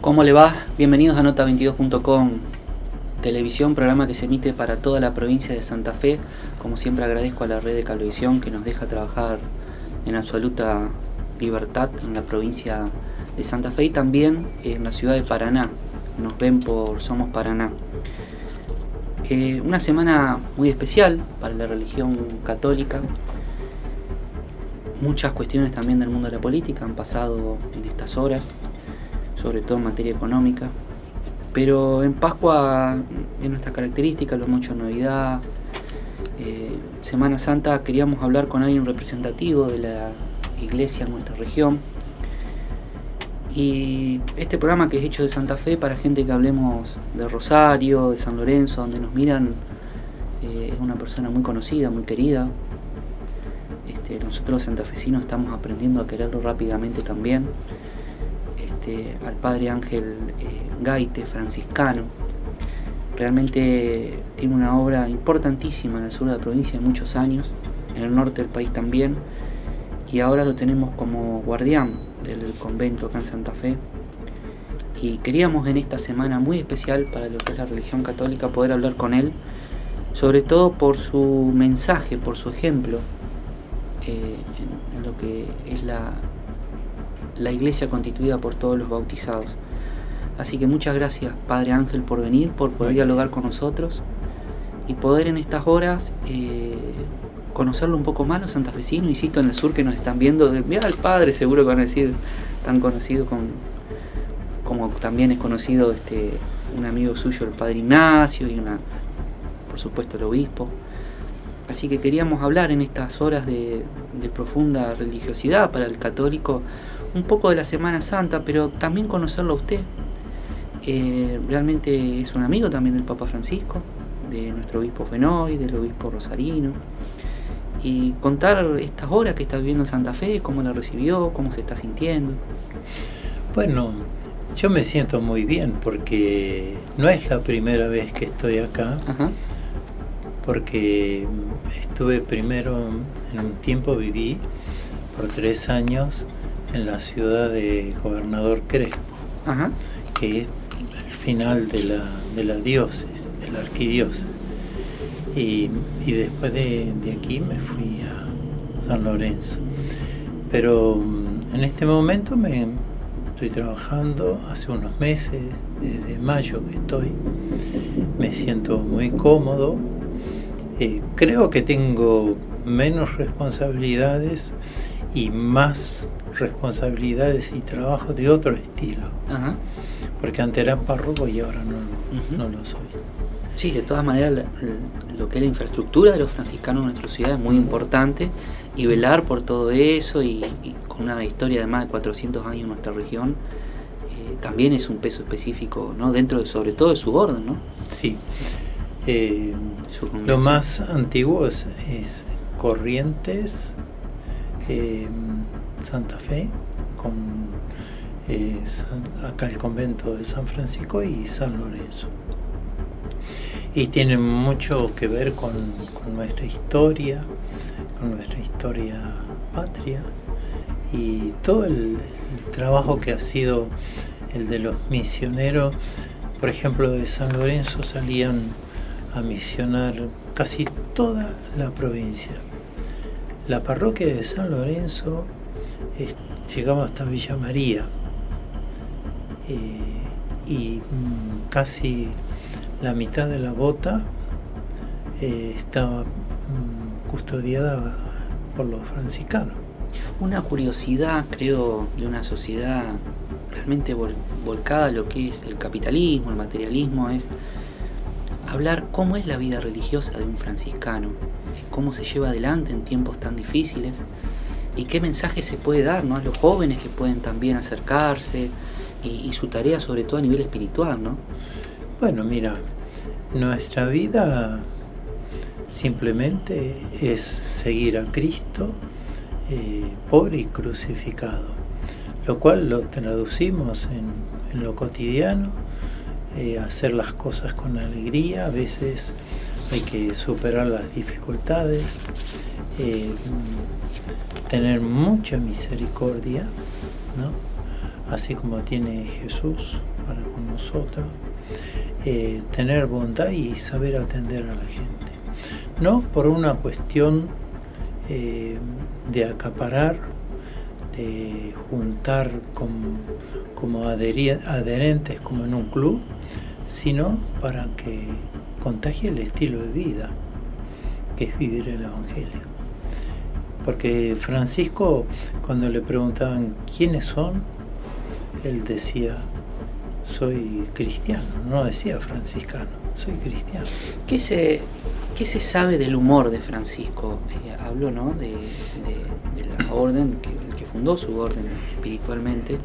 ¿Cómo le va? Bienvenidos a Nota22.com Televisión, programa que se emite para toda la provincia de Santa Fe. Como siempre agradezco a la red de Cablevisión que nos deja trabajar en absoluta libertad en la provincia de Santa Fe y también en la ciudad de Paraná. Nos ven por Somos Paraná. Una semana muy especial para la religión católica. Muchas cuestiones también del mundo de la política han pasado en estas horas, sobre todo en materia económica, pero en Pascua es nuestra característica, lo hemos hecho en Navidad, Semana Santa. Queríamos hablar con alguien representativo de la iglesia en nuestra región, y este programa que es hecho de Santa Fe para gente que hablemos de Rosario, de San Lorenzo, donde nos miran, es una persona muy conocida, muy querida. Nosotros los santafesinos estamos aprendiendo a quererlo rápidamente también. Al padre Ángel Gaite, franciscano. Realmente tiene una obra importantísima en el sur de la provincia de muchos años, en el norte del país también, y ahora lo tenemos como guardián del convento acá en Santa Fe. Y queríamos en esta semana muy especial para lo que es la religión católica poder hablar con él, sobre todo por su mensaje, por su ejemplo en lo que es la iglesia constituida por todos los bautizados. Así que muchas gracias, Padre Ángel, por venir, por poder dialogar con nosotros y poder en estas horas conocerlo un poco más los santafesinos, insisto, en el sur que nos están viendo. Mira al Padre, seguro que van a decir, tan conocido como también es conocido un amigo suyo, el Padre Ignacio, y por supuesto el obispo. Así que queríamos hablar en estas horas de profunda religiosidad para el católico, un poco de la Semana Santa, pero también conocerlo a usted. Realmente es un amigo también del Papa Francisco, de nuestro obispo Fenoy, del obispo Rosarino, y contar estas horas que está viviendo en Santa Fe, cómo la recibió, cómo se está sintiendo. Bueno, yo me siento muy bien porque no es la primera vez que estoy acá. Ajá. Porque estuve primero, en un tiempo viví por 3 años en la ciudad de Gobernador Crespo. Ajá. Que es el final de la diócesis, de la arquidiócesis. Y después de aquí me fui a San Lorenzo. Pero en este momento estoy trabajando hace unos meses, desde mayo que estoy. Me siento muy cómodo. Creo que tengo menos responsabilidades y más responsabilidades y trabajo de otro estilo. Ajá. Porque antes era párroco y ahora no lo soy. Sí, de todas maneras lo que es la infraestructura de los franciscanos en nuestra ciudad es muy importante, y velar por todo eso y con una historia de más de 400 años en nuestra región también es un peso específico, ¿no? Dentro sobre todo de su orden, ¿no? Sí. Lo más antiguo es Corrientes, Santa Fe, con acá el convento de San Francisco y San Lorenzo. Y tiene mucho que ver con nuestra historia patria, y todo el trabajo que ha sido el de los misioneros. Por ejemplo, de San Lorenzo salían a misionar casi toda la provincia. La parroquia de San Lorenzo llegaba hasta Villa María, y casi la mitad de la bota estaba custodiada por los franciscanos. Una curiosidad, creo, de una sociedad realmente volcada a lo que es el capitalismo, el materialismo, es hablar cómo es la vida religiosa de un franciscano, cómo se lleva adelante en tiempos tan difíciles y qué mensaje se puede dar, ¿no?, a los jóvenes que pueden también acercarse, y su tarea sobre todo a nivel espiritual, ¿no? Bueno, mira, nuestra vida simplemente es seguir a Cristo, pobre y crucificado, lo cual lo traducimos en lo cotidiano. Hacer las cosas con alegría. A veces hay que superar las dificultades, tener mucha misericordia, ¿no? así como tiene Jesús para con nosotros, tener bondad y saber atender a la gente. No por una cuestión de acaparar, de juntar como adherentes como en un club, sino para que contagie el estilo de vida, que es vivir el Evangelio. Porque Francisco, cuando le preguntaban quiénes son, él decía, soy cristiano, no decía franciscano, soy cristiano. ¿Qué se sabe del humor de Francisco? Habló, ¿no?, de la orden, que fundó su orden espiritualmente.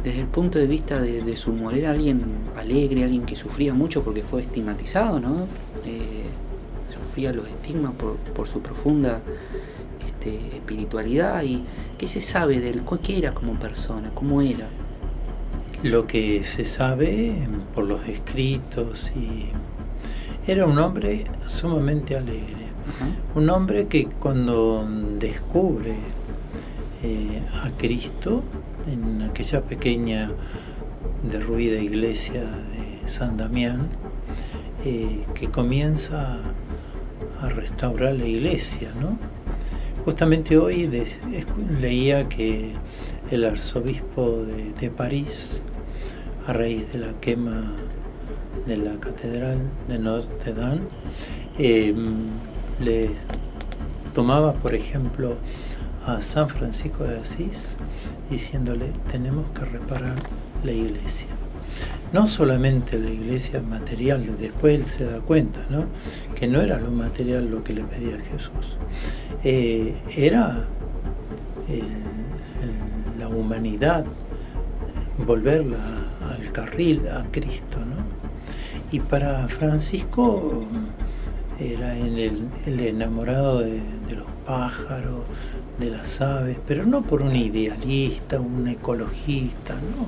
Desde el punto de vista de su humor, era alguien alegre, alguien que sufría mucho porque fue estigmatizado, ¿no? Sufría los estigmas por su profunda espiritualidad. ¿Y qué se sabe de él? ¿Qué era como persona? ¿Cómo era? Lo que se sabe por los escritos, y era un hombre sumamente alegre. Uh-huh. Un hombre que cuando descubre a Cristo en aquella pequeña derruida iglesia de San Damián, que comienza a restaurar la iglesia, ¿no? Justamente hoy leía que el arzobispo de París, a raíz de la quema de la catedral de Notre Dame, le tomaba, por ejemplo, a San Francisco de Asís, diciéndole, tenemos que reparar la iglesia. No solamente la iglesia material, después él se da cuenta, ¿no?, que no era lo material lo que le pedía Jesús, era la humanidad, volverla al carril a Cristo, ¿no? Y para Francisco era el enamorado de los pájaros, de las aves, pero no por un idealista, un ecologista, no,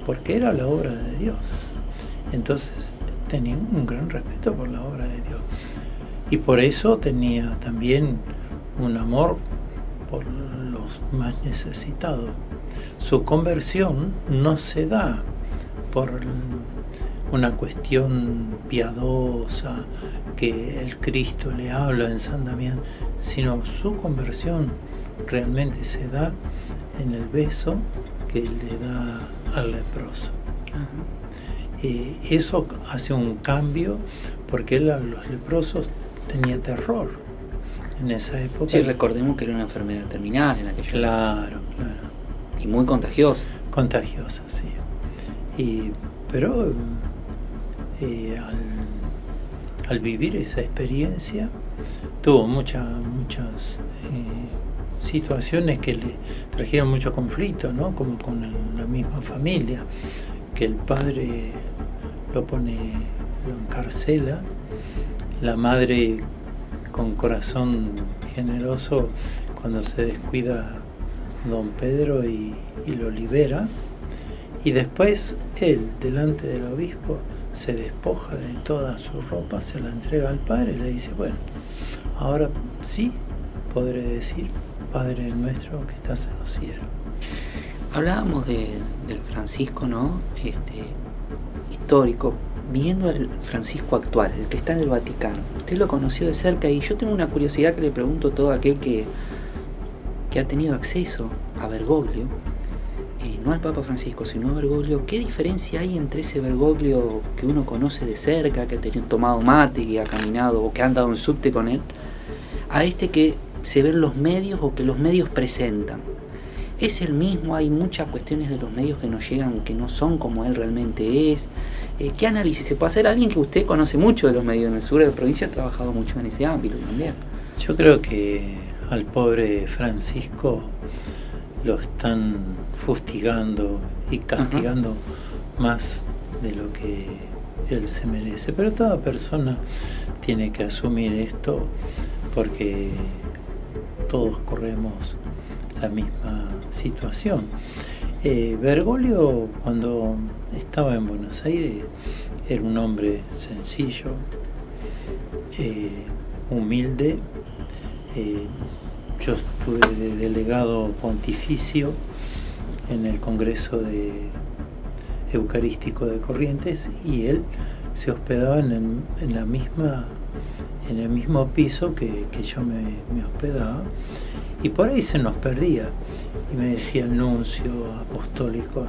porque era la obra de Dios. Entonces tenía un gran respeto por la obra de Dios, y por eso tenía también un amor por los más necesitados. Su conversión no se da por una cuestión piadosa, que el Cristo le habla en San Damián, sino su conversión realmente se da en el beso que le da al leproso. Eso hace un cambio, porque él a los leprosos tenía terror en esa época. Sí, recordemos que era una enfermedad terminal en aquella época. Claro. Y muy contagiosa. Contagiosa, sí. Pero al vivir esa experiencia, tuvo muchas situaciones que le trajeron mucho conflicto, ¿no? Como con la misma familia, que el padre lo encarcela, la madre con corazón generoso, cuando se descuida don Pedro y lo libera, y después él, delante del obispo, se despoja de toda su ropa, se la entrega al padre y le dice, bueno, ahora sí podré decir, Padre nuestro que estás en los cielos. Hablábamos del Francisco, ¿no?, histórico, viendo al Francisco actual, el que está en el Vaticano. Usted lo conoció de cerca, y yo tengo una curiosidad que le pregunto a todo aquel que ha tenido acceso a Bergoglio, no al Papa Francisco, sino a Bergoglio. ¿Qué diferencia hay entre ese Bergoglio que uno conoce de cerca, que ha tomado mate, que ha caminado o que ha andado en subte con él, a este que se ven los medios o que los medios presentan? ¿Es el mismo? Hay muchas cuestiones de los medios que nos llegan que no son como él realmente es. ¿Qué análisis se puede hacer? Alguien que usted conoce mucho de los medios en el sur de la provincia, ha trabajado mucho en ese ámbito también. Yo creo que al pobre Francisco lo están fustigando y castigando más de lo que él se merece. Pero toda persona tiene que asumir esto, porque todos corremos la misma situación. Bergoglio, cuando estaba en Buenos Aires, era un hombre sencillo, humilde. Yo estuve de delegado pontificio en el Congreso Eucarístico de Corrientes, y él se hospedaba en el mismo piso que yo me hospedaba, y por ahí se nos perdía. Y me decía el nuncio apostólico: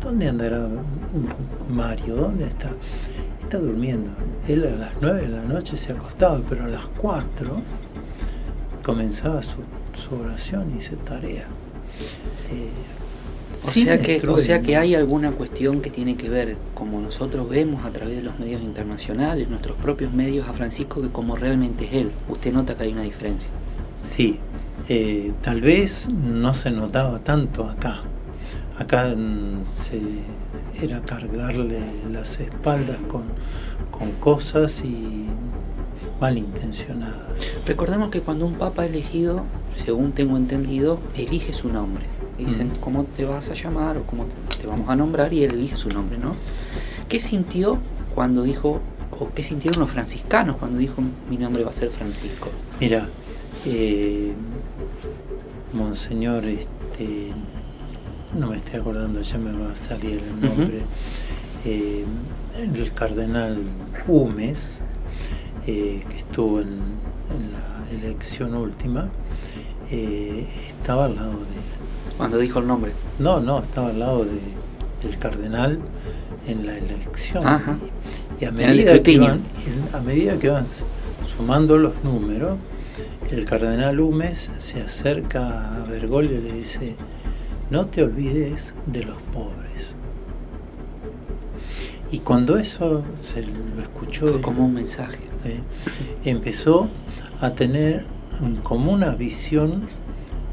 ¿dónde andará Mario? ¿Dónde está? Está durmiendo. Él a las 9 de la noche se acostaba, pero a las 4 comenzaba su oración y su tarea. O sea que hay alguna cuestión que tiene que ver, como nosotros vemos a través de los medios internacionales, nuestros propios medios, a Francisco, que como realmente es él. ¿Usted nota que hay una diferencia? Sí, tal vez no se notaba tanto acá. Acá era cargarle las espaldas con cosas y malintencionadas. Recordemos que cuando un papa elegido, según tengo entendido, elige su nombre. Dicen cómo te vas a llamar o cómo te vamos a nombrar, y él elige su nombre, ¿no? ¿Qué sintió cuando dijo, o qué sintieron los franciscanos cuando dijo: mi nombre va a ser Francisco? Mira, Monseñor, no me estoy acordando, ya me va a salir el nombre, el cardenal Humes, que estuvo en la elección última, estaba al lado de... ¿Cuando dijo el nombre? No, estaba al lado del cardenal en la elección. Ajá. Y a medida que van sumando los números, el cardenal Humes se acerca a Bergoglio y le dice: no te olvides de los pobres. Y cuando eso se lo escuchó, fue como un mensaje. Empezó a tener como una visión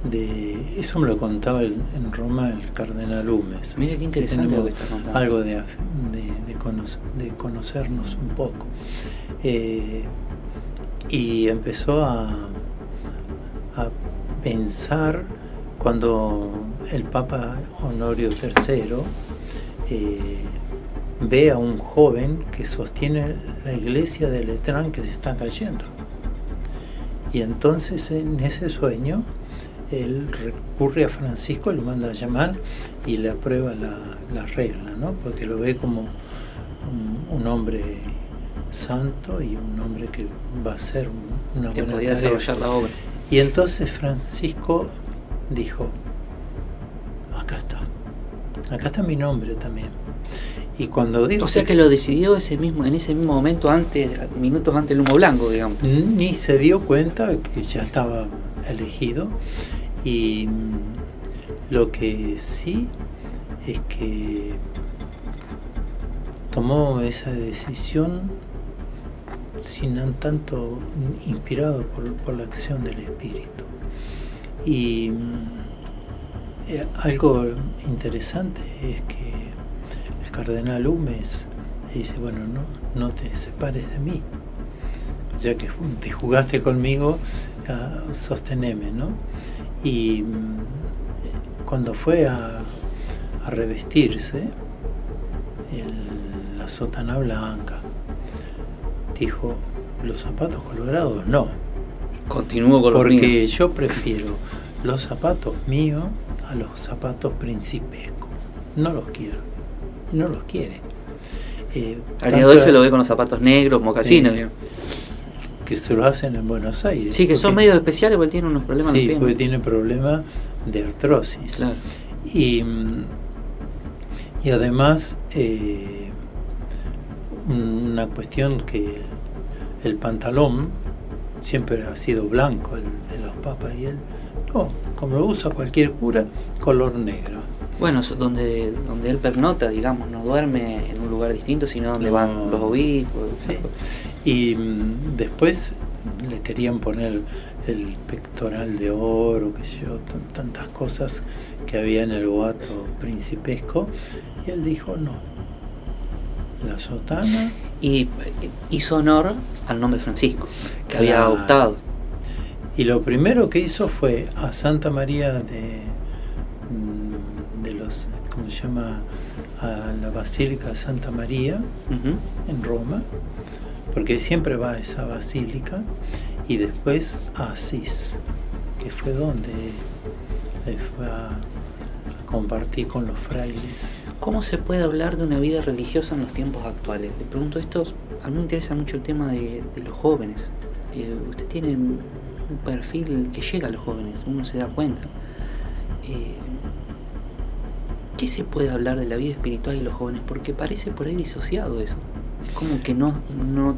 de... Eso me lo contaba en Roma el cardenal Humes. Mira qué interesante lo que está contando. Algo de conocernos un poco. Y empezó a pensar, cuando el Papa Honorio III ve a un joven que sostiene la iglesia de Letrán que se está cayendo. Y entonces en ese sueño él recurre a Francisco, lo manda a llamar y le aprueba la regla, ¿no? Porque lo ve como un hombre santo y un hombre que va a hacer una buena podía tarea. Desarrollar la obra. Y entonces Francisco dijo: acá está mi nombre también. Y cuando dijo, o sea que lo decidió en ese mismo momento, minutos antes del humo blanco, digamos. Ni se dio cuenta que ya estaba elegido. Y lo que sí es que tomó esa decisión sin tanto inspirado por la acción del Espíritu. Y algo interesante es que el cardenal Humes dice: bueno, no te separes de mí, ya que te jugaste conmigo, sosteneme, ¿no? Y cuando fue a revestirse la sotana blanca, dijo: los zapatos colorados no, continúo con los míos, porque yo prefiero los zapatos míos a los zapatos principescos. No los quiero, no los quiere. Al día de hoy se lo ve con los zapatos negros, mocasinos, sí, que se lo hacen en Buenos Aires. Sí, que son medio especiales porque tienen unos problemas. Sí, porque tiene problemas de artrosis. Claro. Y además una cuestión que el pantalón siempre ha sido blanco, el de los papas, y él no, como lo usa cualquier cura, color negro. Bueno, donde él pernota, digamos, no duerme en un lugar distinto, sino donde van los obispos. Sí. Y después le querían poner el pectoral de oro, qué sé yo, tantas cosas que había en el boato principesco, y él dijo no, la sotana. Y hizo honor al nombre Francisco, que había adoptado. Y lo primero que hizo fue a Santa María de los, ¿cómo se llama?, a la Basílica de Santa María, en Roma, porque siempre va a esa basílica, y después a Asís, que fue donde le fue a compartí con los frailes. ¿Cómo se puede hablar de una vida religiosa en los tiempos actuales? Le pregunto esto, a mí me interesa mucho el tema de los jóvenes. Usted tiene un perfil que llega a los jóvenes, uno se da cuenta. ¿Qué se puede hablar de la vida espiritual y los jóvenes? Porque parece por ahí disociado eso. Es como que no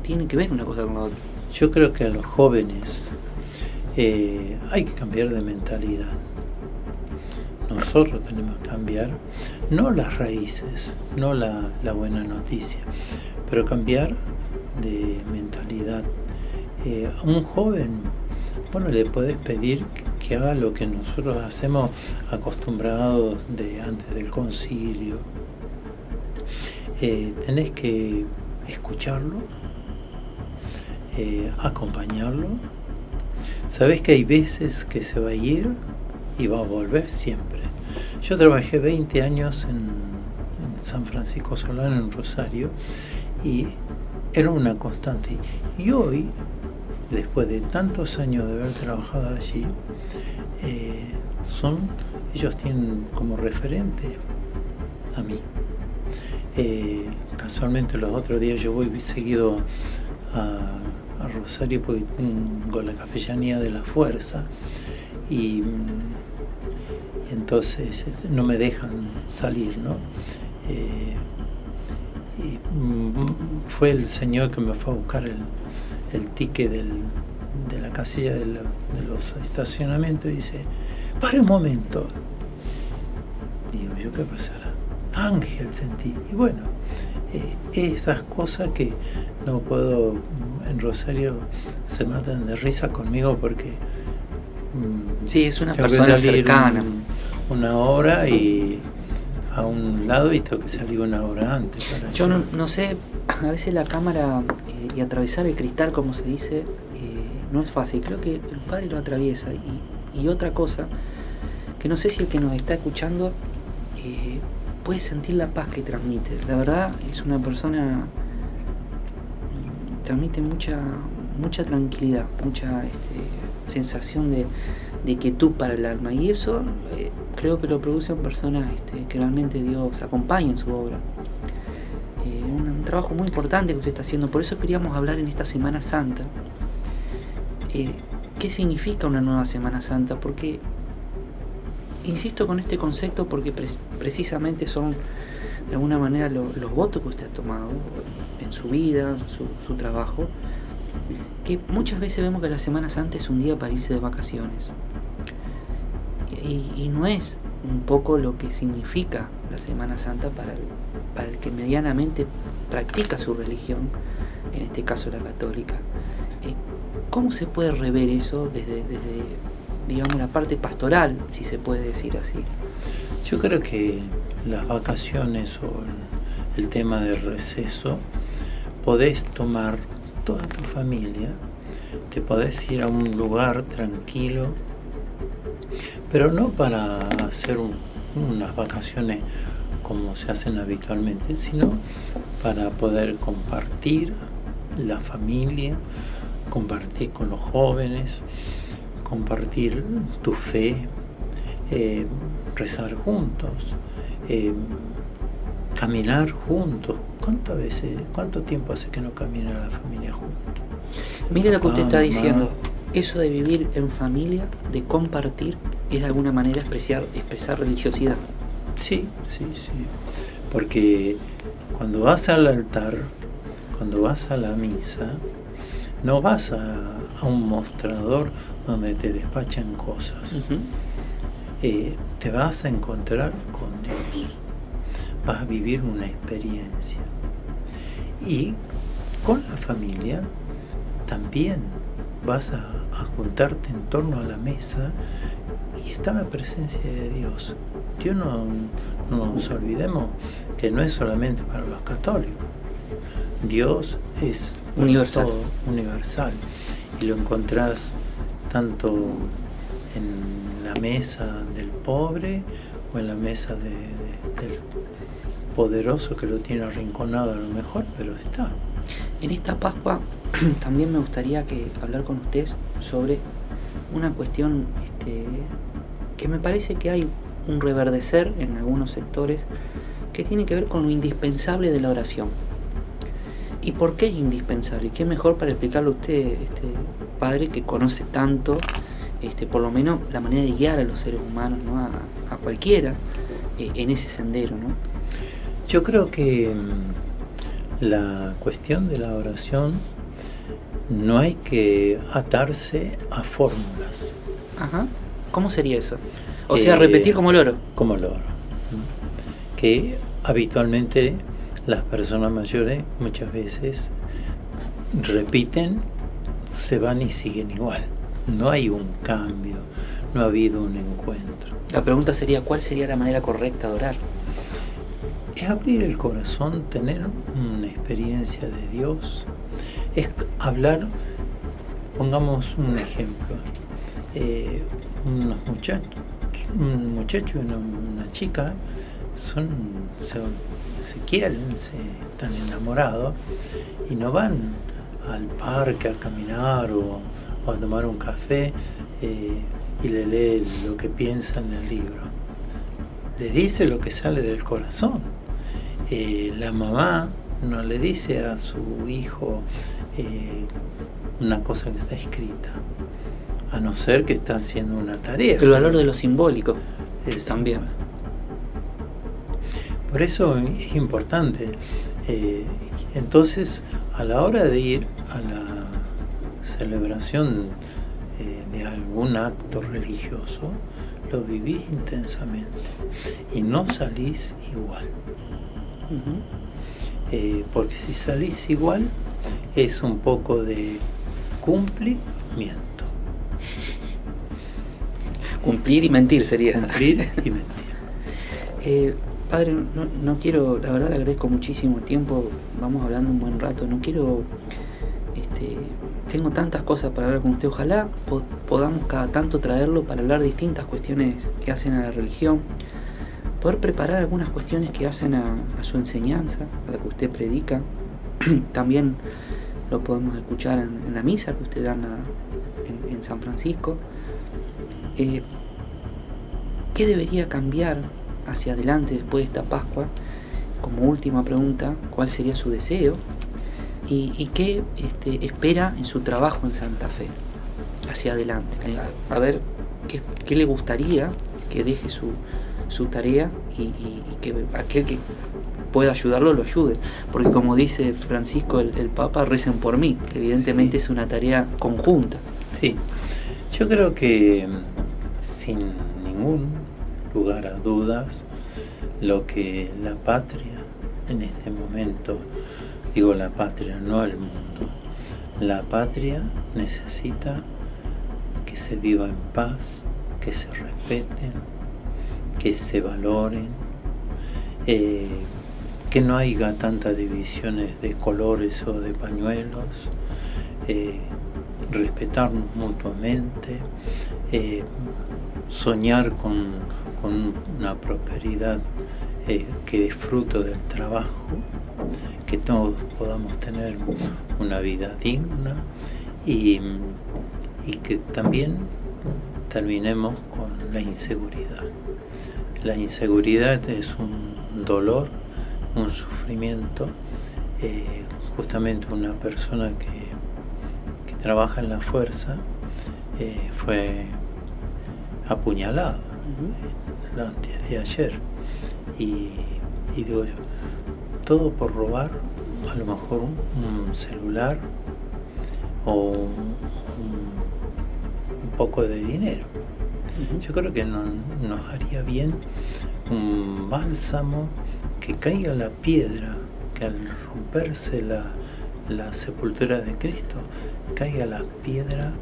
tiene que ver una cosa con la otra. Yo creo que a los jóvenes hay que cambiar de mentalidad. Nosotros tenemos que cambiar, no las raíces, no la buena noticia, pero cambiar de mentalidad. A un joven, bueno, le puedes pedir que haga lo que nosotros hacemos acostumbrados de antes del concilio. Tenés que escucharlo, acompañarlo. Sabés que hay veces que se va a ir y va a volver siempre. Yo trabajé 20 años en San Francisco Solano, en Rosario, y era una constante. Y hoy, después de tantos años de haber trabajado allí, ellos tienen como referente a mí. Casualmente los otros días yo voy seguido a Rosario porque tengo la capellanía de la fuerza y entonces no me dejan salir, ¿no? Y fue el señor que me fue a buscar el ticket de la casilla de los estacionamientos y dice: para un momento. Digo, ¿yo qué pasará? Ángel sentí. Y bueno, esas cosas que no puedo, en Rosario se matan de risa conmigo porque sí, es una persona cercana. Una hora y a un lado y tengo que salir una hora antes. Yo no sé, a veces la cámara y atravesar el cristal, como se dice, no es fácil. Creo que el padre lo atraviesa. Y otra cosa, que no sé si el que nos está escuchando puede sentir la paz que transmite. La verdad, es una persona, transmite mucha tranquilidad, mucha sensación de quietud para el alma. Y eso creo que lo producen personas que realmente Dios acompaña en su obra. Un trabajo muy importante que usted está haciendo. Por eso queríamos hablar en esta Semana Santa. ¿Qué significa una nueva Semana Santa? Porque insisto con este concepto porque precisamente son de alguna manera los votos que usted ha tomado en su vida, su trabajo, que muchas veces vemos que la Semana Santa es un día para irse de vacaciones y no es un poco lo que significa la Semana Santa para el que medianamente practica su religión, en este caso la católica. ¿Cómo se puede rever eso desde digamos, la parte pastoral, si se puede decir así? Yo creo que las vacaciones o el tema del receso, podés tomar toda tu familia, te podés ir a un lugar tranquilo, pero no para hacer unas vacaciones como se hacen habitualmente, sino para poder compartir la familia, compartir con los jóvenes, compartir tu fe, rezar juntos, caminar juntos. ¿Cuánto tiempo hace que no camina la familia juntos? Mire lo que usted está diciendo. Eso de vivir en familia, de compartir, es de alguna manera expresar religiosidad. Sí. Porque cuando vas al altar, cuando vas a la misa, no vas a un mostrador donde te despachan cosas. Uh-huh. Te vas a encontrar con Dios. Vas a vivir una experiencia. Y con la familia también vas a juntarte en torno a la mesa y está la presencia de Dios. Dios no nos olvidemos que no es solamente para los católicos. Dios es universal. Todo, universal. Y lo encontrás tanto en la mesa del pobre o en la mesa del poderoso que lo tiene arrinconado a lo mejor, pero está. En esta Pascua también me gustaría hablar con usted sobre una cuestión que me parece que hay un reverdecer en algunos sectores que tiene que ver con lo indispensable de la oración. ¿Y por qué es indispensable? ¿Qué mejor para explicarlo a usted, padre, que conoce tanto, por lo menos la manera de guiar a los seres humanos, ¿no? a cualquiera en ese sendero, ¿no? Yo creo que la cuestión de la oración no hay que atarse a fórmulas. Ajá. ¿Cómo sería eso? O sea, repetir como loro. Como loro. Que habitualmente las personas mayores muchas veces repiten, se van y siguen igual. No hay un cambio, no ha habido un encuentro. La pregunta sería, ¿cuál sería la manera correcta de orar? Es abrir el corazón, tener una experiencia de Dios. Es hablar, pongamos un ejemplo, un muchacho y una chica se quieren, están enamorados y no van al parque a caminar o a tomar un café y le lee lo que piensa en el libro. Le dice lo que sale del corazón. La mamá no le dice a su hijo una cosa que está escrita, a no ser que está haciendo una tarea. El valor de lo simbólico también. Por eso es importante. Entonces, a la hora de ir a la celebración de algún acto religioso, lo vivís intensamente y no salís igual. Uh-huh. Porque si salís igual es un poco de cumplimiento. Cumplir y mentir sería. Cumplir y mentir. Padre, no quiero, la verdad le agradezco muchísimo el tiempo, vamos hablando un buen rato, no quiero, tengo tantas cosas para hablar con usted, ojalá podamos cada tanto traerlo para hablar de distintas cuestiones que hacen a la religión, poder preparar algunas cuestiones que hacen a su enseñanza, a la que usted predica. También lo podemos escuchar en la misa que usted da en San Francisco. ¿Qué debería cambiar hacia adelante después de esta Pascua? Como última pregunta, ¿cuál sería su deseo? ¿Y qué espera en su trabajo en Santa Fe hacia adelante? A ver, ¿qué le gustaría que deje su tarea y que aquel que pueda ayudarlo lo ayude? Porque como dice Francisco el Papa, recen por mí. Evidentemente sí. Es una tarea conjunta. Sí, yo creo que sin ningún lugar a dudas, lo que la patria en este momento, digo la patria, no el mundo, la patria necesita que se viva en paz, que se respeten, que se valoren, que no haya tantas divisiones de colores o de pañuelos, respetarnos mutuamente, soñar con una prosperidad que es fruto del trabajo, que todos podamos tener una vida digna y que también terminemos con la inseguridad. La inseguridad es un dolor, un sufrimiento. Justamente una persona que trabaja en la fuerza fue apuñalado antes de ayer y digo yo, todo por robar a lo mejor un celular o un poco de dinero. Yo creo que nos haría bien un bálsamo, que caiga la piedra, que al romperse la sepultura de Cristo, caiga la piedra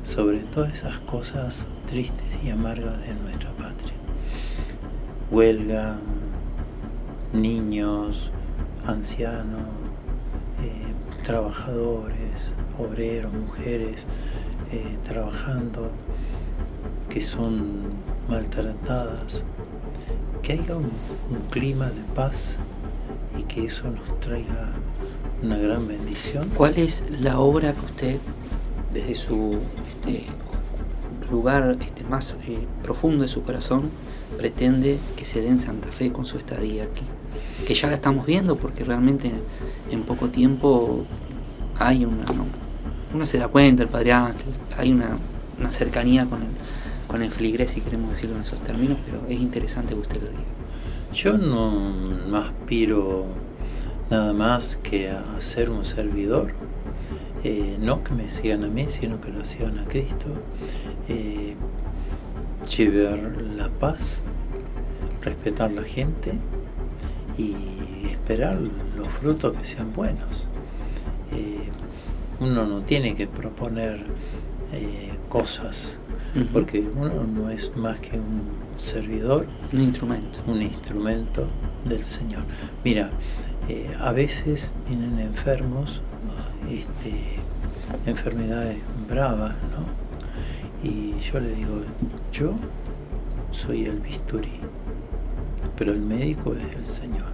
sobre todas esas cosas tristes y amargas de nuestra patria. Huelga, niños, ancianos, trabajadores, obreros, mujeres trabajando, que son maltratadas, que haya un clima de paz y que eso nos traiga una gran bendición. ¿Cuál es la obra que usted, desde su lugar más profundo de su corazón, pretende que se dé en Santa Fe con su estadía aquí. Que ya la estamos viendo porque realmente en poco tiempo hay uno se da cuenta, el Padre Ángel, hay una cercanía con el filigrés, si queremos decirlo en esos términos, pero es interesante que usted lo diga. Yo no aspiro nada más que a ser un servidor, no que me sigan a mí, sino que lo sigan a Cristo, llevar la paz, respetar la gente y esperar los frutos que sean buenos. Uno no tiene que proponer cosas, porque uno no es más que un servidor, un instrumento del Señor. Mira, a veces vienen enfermos, enfermedades bravas, ¿no? Y yo le digo, yo soy el bisturí, pero el médico es el Señor.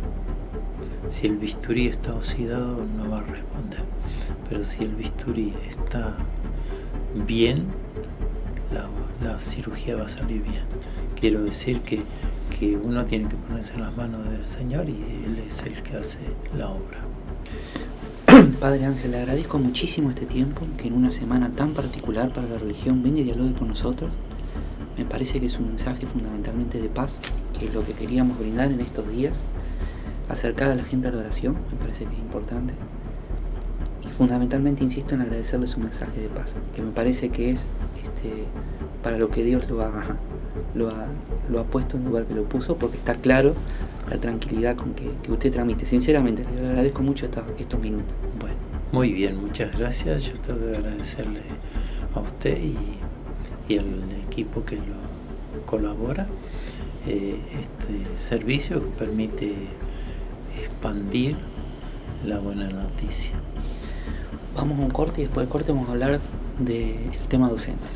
Si el bisturí está oxidado, no va a responder, pero si el bisturí está bien, la cirugía va a salir bien. Quiero decir que uno tiene que ponerse en las manos del Señor y Él es el que hace la obra. Padre Ángel, le agradezco muchísimo este tiempo, que en una semana tan particular para la religión venga y dialogue con nosotros. Me parece que es un mensaje fundamentalmente de paz, que es lo que queríamos brindar en estos días, acercar a la gente a la oración, me parece que es importante. Y fundamentalmente insisto en agradecerle su mensaje de paz, que me parece que es para lo que Dios lo ha puesto en el lugar que lo puso, porque está claro la tranquilidad con que usted transmite. Sinceramente, le agradezco mucho estos minutos. Bueno, muy bien, muchas gracias. Yo tengo que agradecerle a usted y al equipo que lo colabora, este servicio que permite expandir la buena noticia. Vamos a un corte y después del corte vamos a hablar del tema docente.